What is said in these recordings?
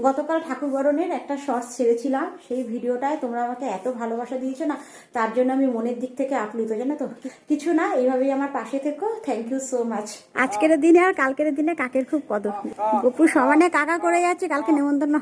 গতকাল ঠাকুর বরণের একটা শর্টস ছেড়েছিলাম, সেই ভিডিওটায় তোমরা আমাকে এত ভালোবাসা দিয়েছো না, তার জন্য আমি মনের দিক থেকে আপ্লুত, জানো তো। কিছু না, এইভাবেই আমার পাশে থেকো। Thank you so much. আজকের দিনে আর কালকের দিনে কাকের খুব কদর। গপু সমানে কাকা করে যাচ্ছে, কালকে নেমন্তন্ন।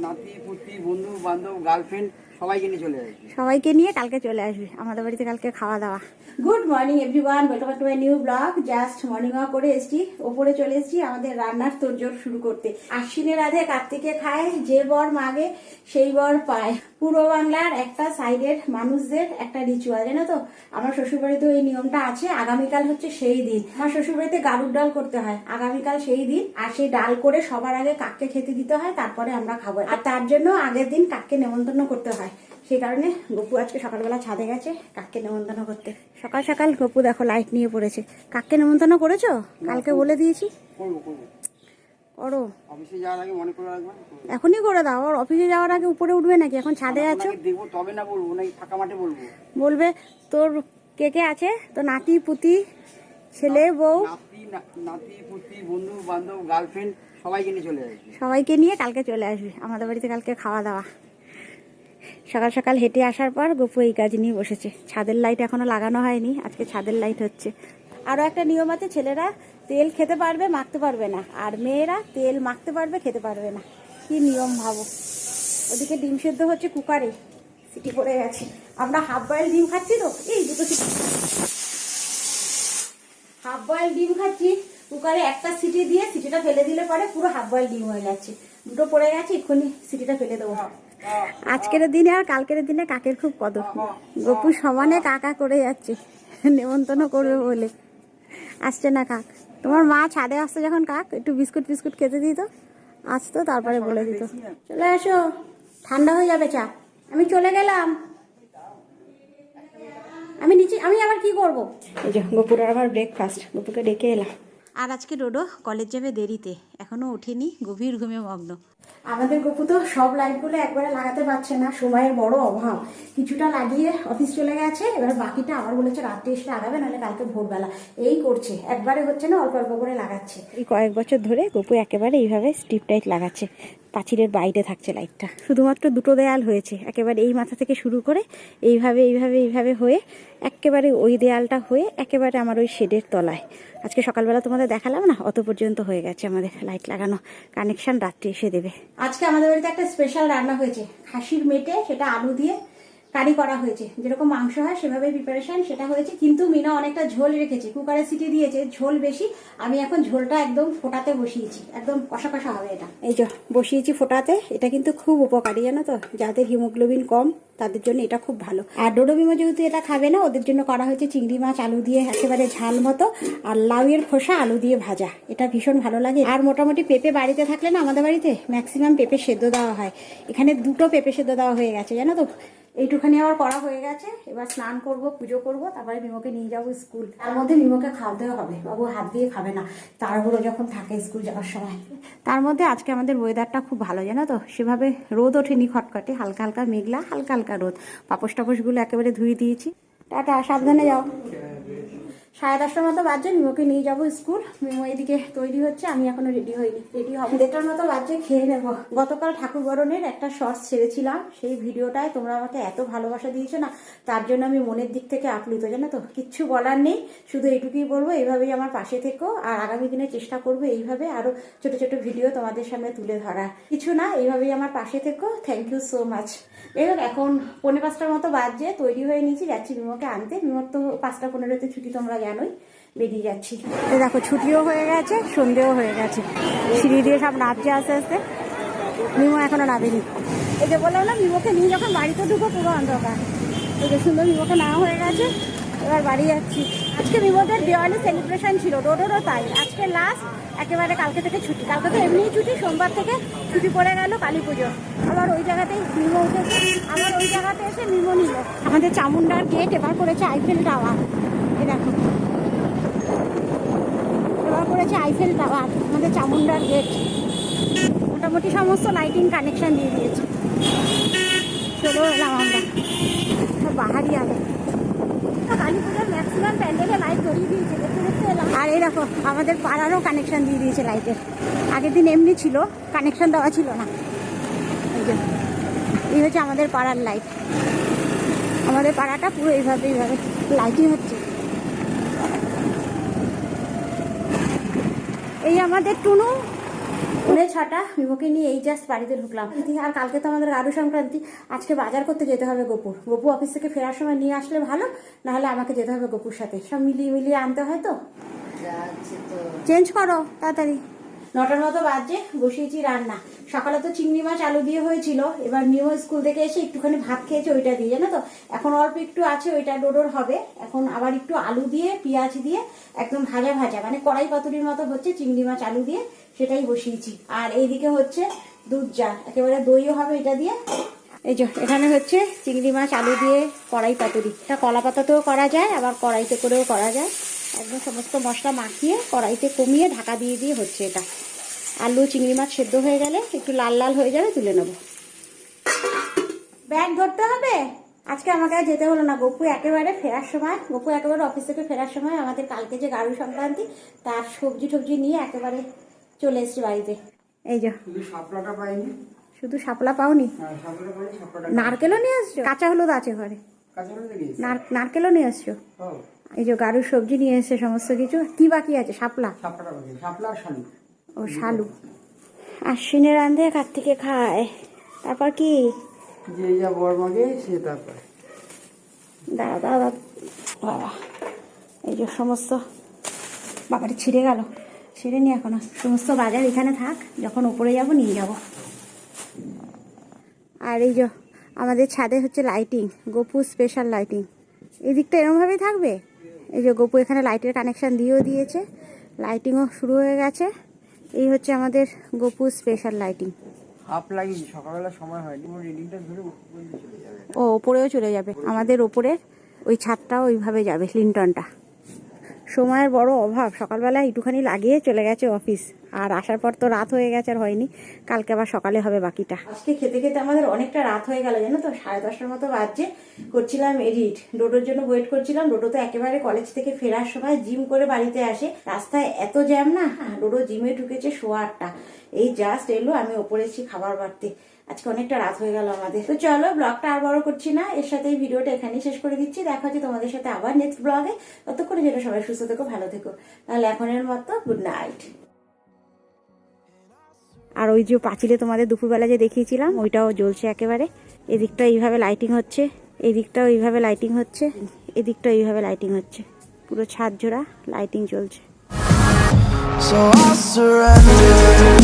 নাতি পুতি বন্ধু বান্ধব গার্লফ্রেন্ড সবাইকে নিয়ে চলে আসবে, সবাইকে নিয়ে কালকে চলে আসবে আমাদের বাড়িতে, কালকে খাওয়া দাওয়া। Good morning everyone, welcome to my new blog. Just morning walk করে এসেছি, ওপরে চলে এসেছি আমাদের রান্নার তোড়জোড় শুরু করতে। আশ্বিনের রাধে কার্তিকে খায়, যে বর মাগে সেই বর পায়। পূর্ব বাংলার একটা সাইডের মানুষদের একটা রিচুয়াল, জানো তো। আমার শ্বশুরবাড়িতেও এই নিয়মটা আছে। আগামীকাল হচ্ছে সেই দিন। আমার শ্বশুরবাড়িতে গালুর ডাল করতে হয় আগামীকাল সেই দিন, আর সেই ডাল করে সবার আগে কাককে খেতে দিতে হয়, তারপরে আমরা খাবো। আর তার জন্য আগের দিন কাককে নেমন্তন্ন করতে হয়। সেই কারণে গপু আজকে সকালবেলা ছাদে গেছে কাককে নেমন্তন্ন করতে। সকাল সকাল গপু দেখো লাইট নিয়ে পড়েছে। কাককে নেমন্তন্ন করেছো? কালকে বলে দিয়েছি করো। অফিসে যাওয়ার আগে মনে করে রাখবেন, এখনই করে দাও। আর অফিসে যাওয়ার আগে উপরে উঠবে নাকি? এখন ছাদে আছো। দেখবো তবে না বলবো, নাকি ফাঁকা মাঠে বলবো? বলবে তোর কে কে আছে, তো নাতি পুতি ছেলে বউ নাতি পুতি বন্ধু বান্ধব গার্লফ্রেন্ড সবাইকে নিয়ে চলে আসবে, সবাইকে নিয়ে কালকে চলে আসবে আমাদের বাড়িতে, কালকে খাওয়া দাওয়া। সকাল সকাল হেঁটে আসার পর গপু এই কাজ নিয়ে বসেছে। ছাদের লাইট এখনো লাগানো হয়নি, আজকে ছাদের লাইট হচ্ছে। আরো একটা নিয়ম আছে, ছেলেরা তেল খেতে পারবে মাখতে পারবে না, আর মেয়েরা তেল মাখতে পারবে খেতে পারবে না। কি নিয়ম ভাবো। ওদিকে ডিম সেদ্ধ হচ্ছে কুকারে, সিটি পড়ে গেছে। আমরা হাফ বয়েল ডিম খাচ্ছি তো, এই দুটো হাফ বয়েল ডিম খাচ্ছি, কুকারে একটা সিটি দিয়ে সিটিটা ফেলে দিলে পরে পুরো হাফ বয়েল ডিম হয়ে যাচ্ছে। দুটো পড়ে গেছে, এক্ষুনি সিটিটা ফেলে দেবো। আজকের দিনে আর কালকের দিনে কাকের খুব কদর। গপু সমানে কাকা করে যাচ্ছে, নেমন্তন্ন করবে বলে। আসছে না কাক। তোমার মা ছাদে আসতো যখন কাক একটু বিস্কুট ফিস্কুট খেতে দিত, আসতো, তারপরে বলে দিত চলে আসো, ঠান্ডা হয়ে যাবে চা। আমি চলে গেলাম, আমি নিচে। আমি আবার কি করবো? এই যে গপুর আবার ব্রেকফাস্ট, গপুকে ডেকে এলাম। আর আজকে ডোডো কলেজ যাবে দেরিতে, এখনো ওঠেনি, গভীর ঘুমে মগ্ন। আমাদের গপু তো সব লাইটগুলো একবারে লাগাতে পারছে না, সময়ের বড় অভাব। কিছুটা লাগিয়ে অফিস চলে গেছে, এবার বাকিটা আবার বলেছে রাত্রে এসে লাগাবে, নাহলে কালকে ভোরবেলা। এই করছে, একবারে হচ্ছে না, অল্প অল্প করে লাগাচ্ছে। এই কয়েক বছর ধরে গপু একেবারে এইভাবে স্ট্রিপ লাইট লাগাচ্ছে। পাঁচিলের বাইরে থাকছে লাইটটা, শুধুমাত্র দুটো দেয়াল হয়েছে, একেবারে এই মাথা থেকে শুরু করে এইভাবে এইভাবে এইভাবে হয়ে একেবারে ওই দেয়ালটা হয়ে একেবারে আমার ওই শেডের তলায়। আজকে সকালবেলা তোমাদের দেখালাম না, অত পর্যন্ত হয়ে গেছে আমাদের লাইট লাগানো। কানেকশন রাত্রে এসে দেবে। আজকে আমাদের বাড়িতে একটা স্পেশাল রান্না হয়েছে, খাসির মেটে, সেটা আলু দিয়ে কারি করা হয়েছে। যেরকম মাংস হয় সেভাবে প্রিপারেশন সেটা হয়েছে, কিন্তু মিনা অনেকটা ঝোল রেখেছে, কুকারে সিটি দিয়েছে, ঝোল বেশি। আমি এখন ঝোলটা একদম ফোটাতে বসিয়েছি, একদম কষা কষা হবে এটা। এই যে বসিয়েছি ফোটাতে। এটা কিন্তু খুব উপকারী, জানো তো, যাদের হিমোগ্লোবিন কম তাদের জন্য এটা খুব ভালো। আর ডোডো বিমো যেহেতু এটা খাবে না, ওদের জন্য করা হয়েছে চিংড়ি মাছ আলু দিয়ে একেবারে ঝাল মতো, আর লাউয়ের খোসা আলু দিয়ে ভাজা। এটা ভীষণ ভালো লাগে। আর মোটামুটি পেঁপে বাড়িতে থাকলে না, আমাদের বাড়িতে ম্যাক্সিমাম পেঁপে সেদ্ধ দেওয়া হয়। এখানে দুটো পেঁপে সেদ্ধ দেওয়া হয়ে গেছে, জানো তো। এইটুখানি আবার করা হয়ে গেছে। এবার স্নান করব, পুজো করব, তারপরে মিমোকে নিয়ে যাবো স্কুল। তার মধ্যে মিমোকে খাওয়াতে হবে, বাবু হাত দিয়ে খাবে না, তাড়াহুড়ো যখন থাকে স্কুল যাওয়ার সময়। তার মধ্যে আজকে আমাদের ওয়েদারটা খুব ভালো, জানো তো। সেভাবে রোদ ওঠেনি খটখটে, হালকা হালকা মেঘলা, হালকা হালকা রোদ। পাপোশ টাপোশগুলো একেবারে ধুয়ে দিয়েছি। টাটা, সাবধানে যাও। 10:30টার মতো বাজছে, মিমোকে নিয়ে যাবো স্কুল। মিমো এদিকে তৈরি হচ্ছে, আমি এখনো রেডি হইনি, রেডি হবো। 1:30টার মতো বাজছে, খেয়ে নেবো। গতকাল ঠাকুর বরণের একটা শর্টস ছেড়েছিলাম, সেই ভিডিওটায় তোমরা আমাকে এত ভালোবাসা দিয়েছো না, তার জন্য আমি মনের দিক থেকে আপ্লুত, জানো তো। কিচ্ছু বলার নেই, শুধু এইটুকুই বলবো, এইভাবেই আমার পাশে থেকো। আর আগামী দিনে চেষ্টা করবো এইভাবে আরো ছোট ছোট ভিডিও তোমাদের সামনে তুলে ধরা। কিছু না, এইভাবেই আমার পাশে থেকো। Thank you so much. এখন 4:45টার মতো বাজছে, তৈরি হয়ে নিয়েছি, যাচ্ছি মিমোকে আনতে। মিমোর তো 5:15-তে ছুটি, তোমরা জানোই। বেরিয়ে যাচ্ছি। দেখো ছুটিও হয়ে গেছে, সন্ধেও হয়ে গেছে। সিঁড়ি দিয়ে সব নামছে আস্তে আস্তে। মিমো এখনো নামেনি। এই যে বললাম না, মিমোকে নিয়ে যখন বাড়িতে ঢুকো পুরো অন্ধকার। এই যে সুন্দর মিমোকে নেওয়া হয়ে গেছে, এবার বাড়ি যাচ্ছি। আজকে মিমোদের দিওয়ালি সেলিব্রেশন ছিল, ডোডোরও তাই। আজকে লাস্ট, একেবারে কালকে থেকে ছুটি। কালকে তো এমনিই ছুটি, সোমবার থেকে ছুটি পড়ে গেল কালী পুজো। আবার ওই জায়গাতেই মিমো উঠেছে, আবার ওই জায়গাতে এসে মিমো নিল। আমাদের চামুন্ডার গেট এবার করেছে আইফেল টাওয়ার। এই দেখো, এবার করেছে আইফেল টাওয়ার আমাদের চামুন্ডার গেট। মোটামুটি সমস্ত লাইটিং কানেকশন দিয়ে দিয়েছে। চলো এলাম আমরা, সব বাহারি আলো। কালী পুজোর ম্যাক্সিমাম প্যান্ডেলে লাইট ধরিয়ে দিয়েছে, দেখতে দেখতে এলাম। আর এই দেখো, আমাদের পাড়ারও কানেকশন দিয়ে দিয়েছে লাইটের। আগের দিন এমনি ছিল, কানেকশন দেওয়া ছিল না। যে এই হচ্ছে আমাদের পাড়ার লাইট। আমাদের পাড়াটা পুরো এইভাবে লাইটিং হচ্ছে। এই আমাদের টুনু উড়ে ছটা বিমুখে নিয়ে এই জাস্ট বাড়িতে ঢুকলাম। আর কালকে তো আমাদের আরু সংক্রান্তি, আজকে বাজার করতে যেতে হবে গপু অফিস থেকে ফেরার সময় নিয়ে আসলে ভালো, নাহলে আমাকে যেতে হবে গপুর সাথে, সব মিলিয়ে আনতে হয় তো। চেঞ্জ করো তাড়াতাড়ি। 9টার মতো বাজে, বসিয়েছি রান্না। সকালে তো চিংড়ি মাছ আলু দিয়ে হয়েছিল, এবার নিউ স্কুল থেকে এসে একটুখানি ভাত খেয়েছে ওইটা দিয়ে, জানো তো। এখন অল্প একটু আছে, ওইটা ডোডোর হবে। এখন আবার একটু আলু দিয়ে পেঁয়াজ দিয়ে একদম ভাজা মানে কড়াই পাতুরির মতো হচ্ছে, চিংড়ি মাছ আলু দিয়ে, সেটাই বসিয়েছি। আর এইদিকে হচ্ছে দুধ চা, একেবারে দইও হবে এটা দিয়ে। এই যে এখানে হচ্ছে চিংড়ি মাছ আলু দিয়ে কড়াই পাতুরি। এটা কলা পাতাতেও করা যায়, আবার কড়াইতে করেও করা যায়। একদম সমস্ত মশলা মাখিয়ে কড়াইতে কমিয়ে ঢাকা দিয়ে হচ্ছে এটা। আলু চিংড়ি মাছ সেদ্ধ হয়ে গেলে একটু লাল লাল হয়ে যাবে, তুলে নেব। ব্যাগ ধরতে হবে। আজকে আমাকে আর যেতে হলো না। গপু একেবারে অফিস থেকে ফেরার সময় আমাদের কালকে যে গাড়ু সংক্রান্তি, তার সবজি নিয়ে একেবারে চলে এসেছি বাড়িতে। এই যে শাপলাটা পাইনি। শুধু শাপলা পাওনি? হ্যাঁ, শাপলাটা পাইনি, শাপলাটা। নারকেলও নিয়ে আসছো? কাঁচা হলুদ আছে ঘরে? কাঁচা হলুদ নিয়ে এসেছি। নারকেলও নিয়ে আসছো? হ্যাঁ। এই যে গাড়ুর সবজি নিয়ে এসছে সমস্ত কিছু। কি বাকি আছে? শাপলাটা বাকি, শাপলা আর শালু। ও শালু। আশ্বিনে রান্ধে কার্তিকে খায়। তারপর কি? যে যা বর মাগে সে তারপর। দাদা বাবা, এই যে সমস্ত বাবাটা ছিঁড়ে গেল, ছিঁড়ে নি এখনো। সমস্ত বাজার এখানে থাক, যখন উপরে যাব নিয়ে যাব। আর এই যে আমাদের ছাদে হচ্ছে লাইটিং, গপু স্পেশাল লাইটিং। এই দিকটা এরমভাবেই থাকবে। এই যে গপু এখানে লাইটের কানেকশন দিয়েছে, লাইটিংও শুরু হয়ে গেছে। এই হচ্ছে আমাদের গপু স্পেশাল লাইটিং। হাফ লাগিয়ে সকালবেলা সময় হয়নি, রিডিংটা ধরে চলে যাবে। ও ওপরেও চলে যাবে, আমাদের ওপরের ওই ছাদটাও ওইভাবে যাবে, লিন্টনটা। সময়ের বড় অভাব, সকালবেলা একটুখানি লাগিয়ে চলে গেছে অফিস, আর আসার পর তো রাত হয়ে গেছে, আর হয়নি। কালকে আবার সকালে হবে বাকিটা। আজকে খেতে আমাদের অনেকটা রাত হয়ে গেল, জানো তো। 10:30টার মতো বাজছে। করছিলাম এডিট, ডোডোর জন্য ওয়েট করছিলাম। ডোডো তো একেবারে কলেজ থেকে ফেরার সময় জিম করে বাড়িতে আসে, রাস্তায় এত জ্যাম না। ডোডো জিমে ঢুকেছে 8:15। এই জাস্ট এলো, আমি ওপরে এসেছি খাবার বাড়তে। আজকে অনেকটা রাত হয়ে গেল আমাদের। তো চলো, ব্লগটা আর বড় করছি না, এর সাথে এই ভিডিওটা এখানেই শেষ করে দিচ্ছি। দেখা হচ্ছে তোমাদের সাথে আবার নেক্সট ব্লগে। ততক্ষণে যেটা সবাই সুস্থ থেকো, ভালো থেকো। তাহলে এখনের মতো গুড নাইট। আর ওই যে পাঁচিলে তোমাদের দুপুরবেলা যে দেখিয়েছিলাম, ওইটাও জ্বলছে একেবারে। এদিকটা এইভাবে লাইটিং হচ্ছে, এদিকটাও এইভাবে লাইটিং হচ্ছে, এদিকটাও এইভাবে লাইটিং হচ্ছে। পুরো ছাদ জোড়া লাইটিং চলছে। So I'll surrender.